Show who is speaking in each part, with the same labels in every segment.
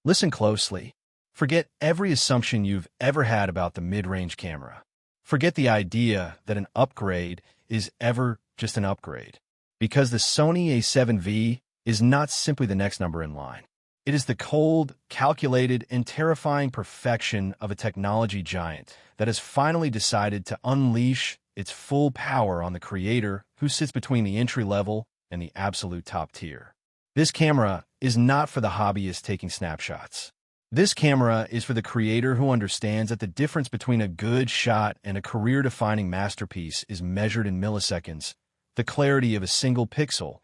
Speaker 1: Listen closely. Forget every assumption you've ever had about the mid-range camera. Forget the idea that an upgrade is ever just an upgrade. Because the Sony A7V is not simply the next number in line. It is the cold, calculated, and terrifying perfection of a technology giant that has finally decided to unleash its full power on the creator who sits between the entry level and the absolute top tier. This camera is not for the hobbyist taking snapshots. This camera is for the creator who understands that the difference between a good shot and a career-defining masterpiece is measured in milliseconds, the clarity of a single pixel,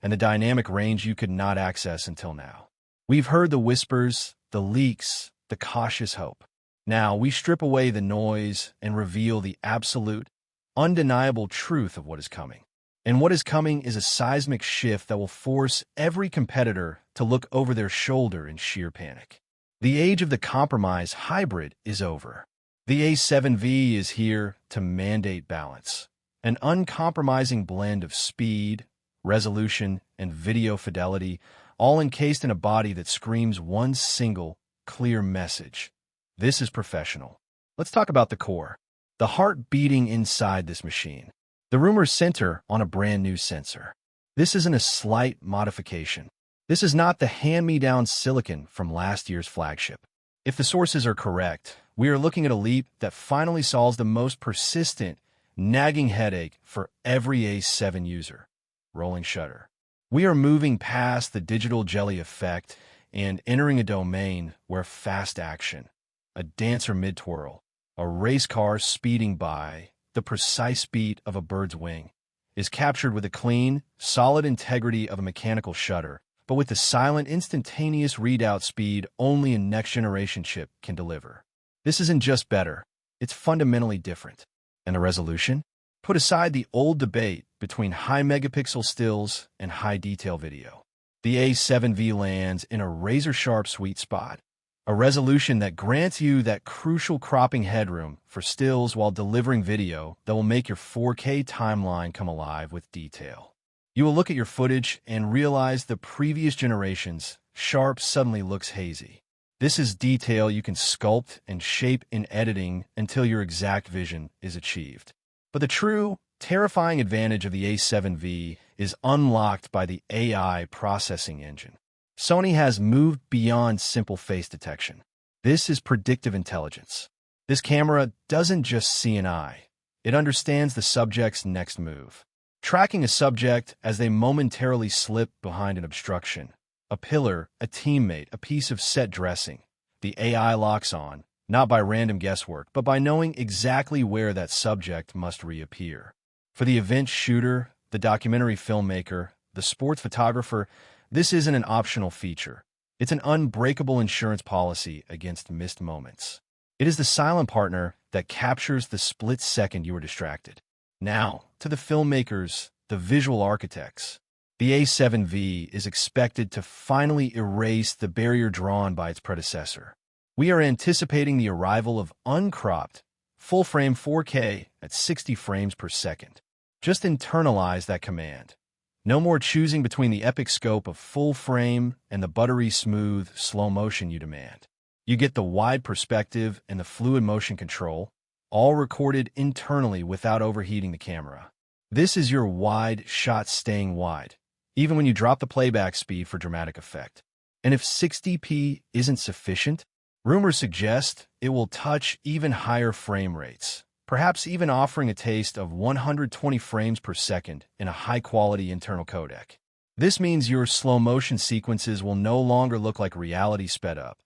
Speaker 1: and the dynamic range you could not access until now. We've heard the whispers, the leaks, the cautious hope. Now we strip away the noise and reveal the absolute, undeniable truth of what is coming. And what is coming is a seismic shift that will force every competitor to look over their shoulder in sheer panic. The age of the compromise hybrid is over. The A7V is here to mandate balance, an uncompromising blend of speed, resolution, and video fidelity, all encased in a body that screams one single, clear message. This is professional. Let's talk about the core, the heart beating inside this machine. The rumors center on a brand new sensor. This isn't a slight modification. This is not the hand-me-down silicon from last year's flagship. If the sources are correct, we are looking at a leap that finally solves the most persistent, nagging headache for every A7 user: rolling shutter. We are moving past the digital jelly effect and entering a domain where fast action, a dancer mid-twirl, a race car speeding by, the precise beat of a bird's wing, is captured with the clean, solid integrity of a mechanical shutter, but with the silent, instantaneous readout speed only a next-generation chip can deliver. This isn't just better, it's fundamentally different. And the resolution? Put aside the old debate between high megapixel stills and high detail video. The A7V lands in a razor-sharp sweet spot, a resolution that grants you that crucial cropping headroom for stills while delivering video that will make your 4K timeline come alive with detail. You will look at your footage and realize the previous generation's sharp suddenly looks hazy. This is detail you can sculpt and shape in editing until your exact vision is achieved. But the true, terrifying advantage of the A7V is unlocked by the AI processing engine. Sony has moved beyond simple face detection. This is predictive intelligence. This camera doesn't just see an eye. It understands the subject's next move, tracking a subject as they momentarily slip behind an obstruction, a pillar, a teammate, a piece of set dressing. The AI locks on, not by random guesswork, but by knowing exactly where that subject must reappear. For the event shooter, the documentary filmmaker, the sports photographer, this isn't an optional feature. It's an unbreakable insurance policy against missed moments. It is the silent partner that captures the split second you were distracted. Now, to the filmmakers, the visual architects. The A7V is expected to finally erase the barrier drawn by its predecessor. We are anticipating the arrival of uncropped, full-frame 4K at 60 frames per second. Just internalize that command. No more choosing between the epic scope of full frame and the buttery smooth slow motion you demand. You get the wide perspective and the fluid motion control, all recorded internally without overheating the camera. This is your wide shot staying wide, even when you drop the playback speed for dramatic effect. And if 60p isn't sufficient, rumors suggest it will touch even higher frame rates, perhaps even offering a taste of 120 frames per second in a high-quality internal codec. This means your slow-motion sequences will no longer look like reality sped up.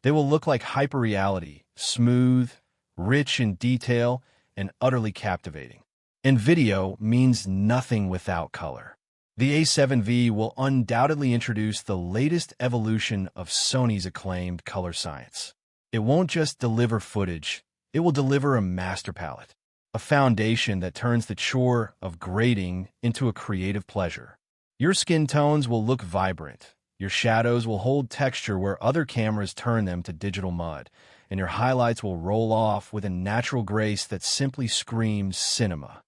Speaker 1: They will look like hyperreality, smooth, rich in detail, and utterly captivating. And video means nothing without color. The A7V will undoubtedly introduce the latest evolution of Sony's acclaimed color science. It won't just deliver footage, it will deliver a master palette, a foundation that turns the chore of grading into a creative pleasure. Your skin tones will look vibrant, your shadows will hold texture where other cameras turn them to digital mud, and your highlights will roll off with a natural grace that simply screams cinema.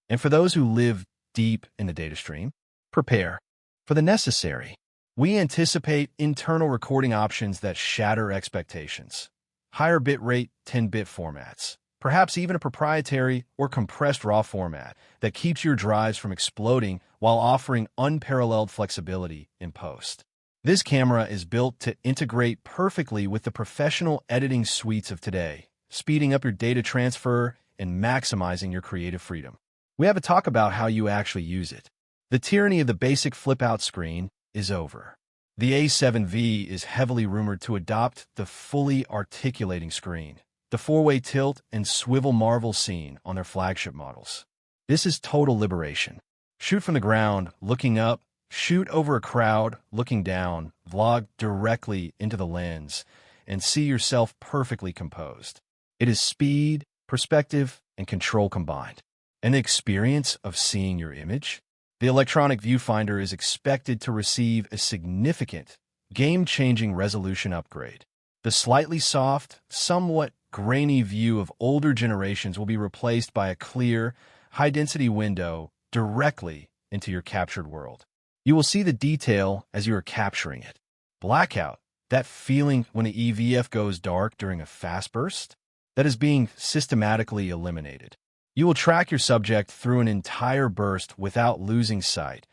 Speaker 1: And for those who live deep in the data stream, prepare for the necessary, We anticipate internal recording options that shatter expectations. Higher bitrate 10-bit formats, perhaps even a proprietary or compressed RAW format that keeps your drives from exploding while offering unparalleled flexibility in post. This camera is built to integrate perfectly with the professional editing suites of today, speeding up your data transfer and maximizing your creative freedom. We have a talk about how you actually use it. The tyranny of the basic flip-out screen is over. The A7V is heavily rumored to adopt the fully articulating screen, the four-way tilt and swivel marvel seen on their flagship models. This is total liberation. Shoot from the ground, looking up, shoot over a crowd, looking down, vlog directly into the lens, and see yourself perfectly composed. It is speed, perspective, and control combined. An experience of seeing your image. The electronic viewfinder is expected to receive a significant, game-changing resolution upgrade. The slightly soft, somewhat grainy view of older generations will be replaced by a clear, high-density window directly into your captured world. You will see the detail as you are capturing it. Blackout, that feeling when the EVF goes dark during a fast burst, that is being systematically eliminated. You will track your subject through an entire burst without losing sight,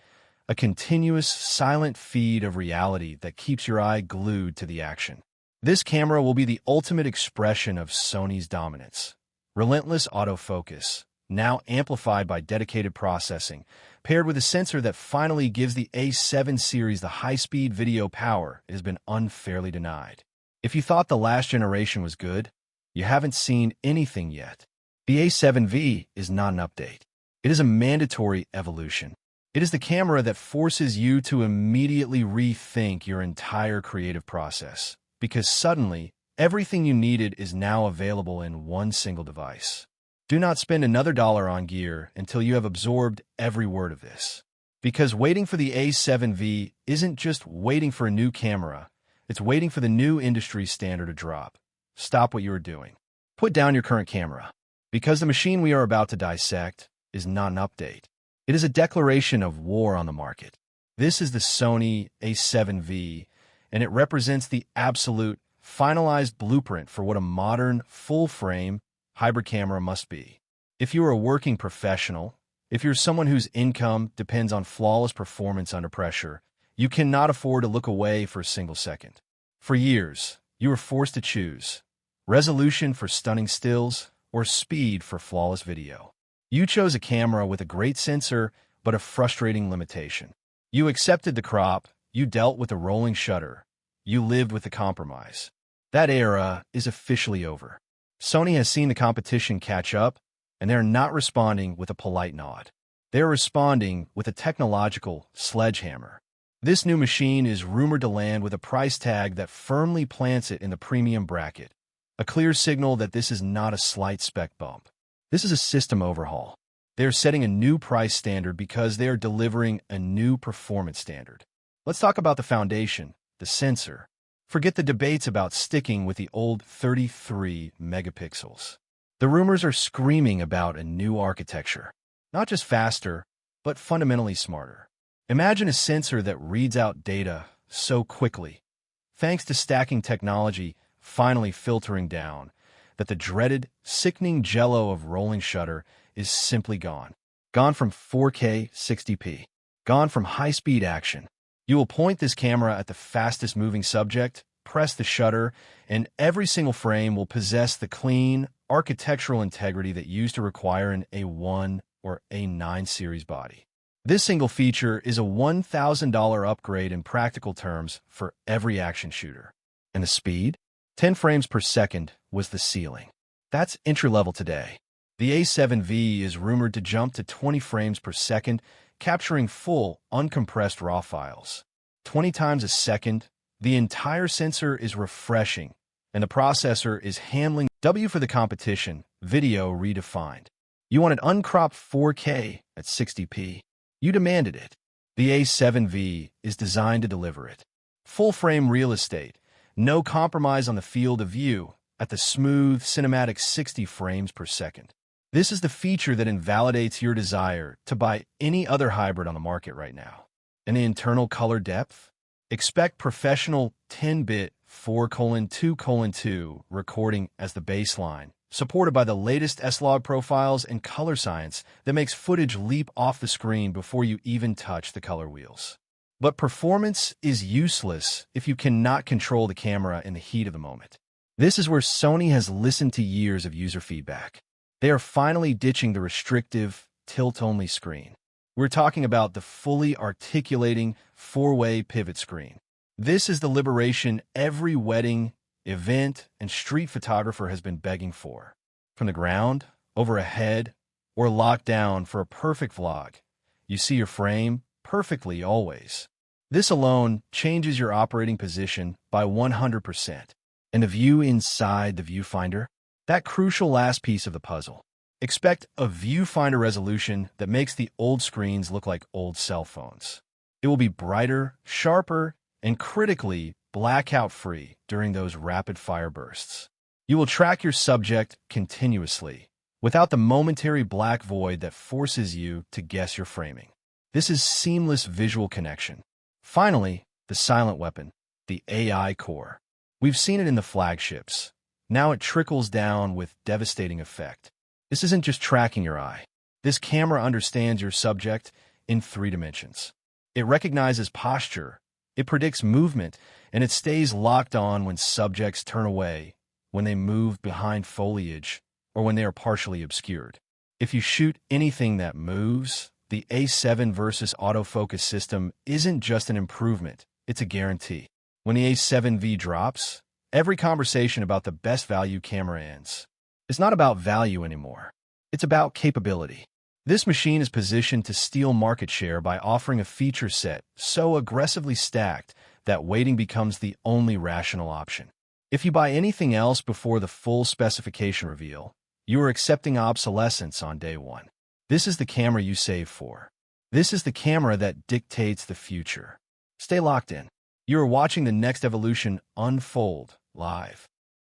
Speaker 1: a continuous, silent feed of reality that keeps your eye glued to the action. This camera will be the ultimate expression of Sony's dominance. Relentless autofocus, now amplified by dedicated processing, paired with a sensor that finally gives the A7 series the high-speed video power it has been unfairly denied. If you thought the last generation was good, you haven't seen anything yet. The A7V is not an update. It is a mandatory evolution. It is the camera that forces you to immediately rethink your entire creative process, because suddenly, everything you needed is now available in one single device. Do not spend another dollar on gear until you have absorbed every word of this. Because waiting for the A7V isn't just waiting for a new camera, it's waiting for the new industry standard to drop. Stop what you are doing. Put down your current camera. Because the machine we are about to dissect is not an update. It is a declaration of war on the market. This is the Sony A7V, and it represents the absolute, finalized blueprint for what a modern, full-frame, hybrid camera must be. If you are a working professional, if you're someone whose income depends on flawless performance under pressure, you cannot afford to look away for a single second. For years, you were forced to choose resolution for stunning stills or speed for flawless video. You chose a camera with a great sensor, but a frustrating limitation. You accepted the crop, you dealt with the rolling shutter, you lived with the compromise. That era is officially over. Sony has seen the competition catch up, and they are not responding with a polite nod. They are responding with a technological sledgehammer. This new machine is rumored to land with a price tag that firmly plants it in the premium bracket, a clear signal that this is not a slight spec bump. This is a system overhaul. They are setting a new price standard because they are delivering a new performance standard. Let's talk about the foundation, the sensor. Forget the debates about sticking with the old 33 megapixels. The rumors are screaming about a new architecture. Not just faster, but fundamentally smarter. Imagine a sensor that reads out data so quickly, thanks to stacking technology finally filtering down, that the dreaded, sickening jello of rolling shutter is simply gone. Gone from 4K 60p. Gone from high-speed action. You will point this camera at the fastest moving subject, press the shutter, and every single frame will possess the clean, architectural integrity that used to require an A1 or A9 series body. This single feature is a $1,000 upgrade in practical terms for every action shooter. And the speed? 10 frames per second was the ceiling. That's entry-level today. The A7V is rumored to jump to 20 frames per second, capturing full, uncompressed RAW files. 20 times a second, the entire sensor is refreshing, and the processor is handling W for the competition, video redefined. You wanted uncropped 4K at 60p. You demanded it. The A7V is designed to deliver it. Full-frame real estate, no compromise on the field of view, at the smooth, cinematic 60 frames per second. This is the feature that invalidates your desire to buy any other hybrid on the market right now. And the internal color depth? Expect professional 10-bit 4:2:2 recording as the baseline, supported by the latest S-Log profiles and color science that makes footage leap off the screen before you even touch the color wheels. But performance is useless if you cannot control the camera in the heat of the moment. This is where Sony has listened to years of user feedback. They are finally ditching the restrictive, tilt-only screen. We're talking about the fully articulating, four-way pivot screen. This is the liberation every wedding, event, and street photographer has been begging for. From the ground, over a head, or locked down for a perfect vlog, you see your frame perfectly always. This alone changes your operating position by 100%. And the view inside the viewfinder? That crucial last piece of the puzzle. Expect a viewfinder resolution that makes the old screens look like old cell phones. It will be brighter, sharper, and critically blackout-free during those rapid-fire bursts. You will track your subject continuously, without the momentary black void that forces you to guess your framing. This is seamless visual connection. Finally, the silent weapon, the AI core. We've seen it in the flagships. Now it trickles down with devastating effect. This isn't just tracking your eye. This camera understands your subject in 3 dimensions. It recognizes posture, it predicts movement, and it stays locked on when subjects turn away, when they move behind foliage, or when they are partially obscured. If you shoot anything that moves, the A7 versus autofocus system isn't just an improvement, it's a guarantee. When the A7V drops, every conversation about the best value camera ends. It's not about value anymore. It's about capability. This machine is positioned to steal market share by offering a feature set so aggressively stacked that waiting becomes the only rational option. If you buy anything else before the full specification reveal, you are accepting obsolescence on day one. This is the camera you save for. This is the camera that dictates the future. Stay locked in. You are watching the next evolution unfold live.